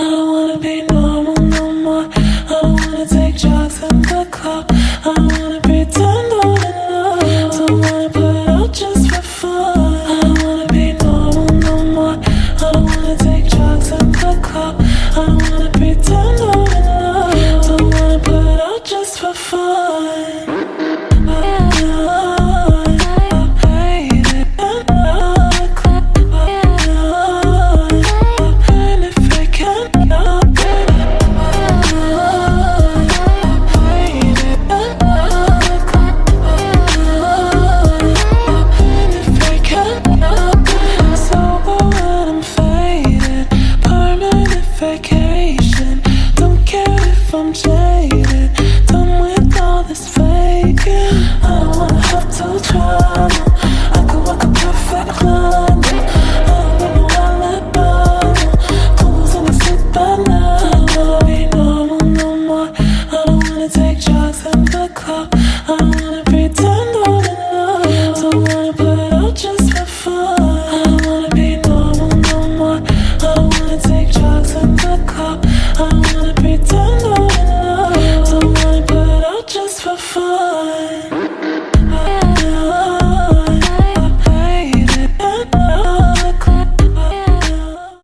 don't wanna be normal no more. I don't wanna take drugs in the club. I don't wanna pretend I'm in love. Don't wanna put out just for fun. I don't wanna be normal no more. I don't wanna take drugs in the club. I don't wanna pretend I'm in love. Don't wanna put out just for fun. I'm jaded, done with all this faking. I don't wanna have to travel. I could walk a perfect line. I don't need no alibi. Clothes on the sleep at night. I don't wanna be normal no more. I don't wanna take drugs in the club. I don't wanna pretend I'm in love. Don't wanna put out just for fun. I don't wanna be normal no more. I don't wanna take drugs in the club.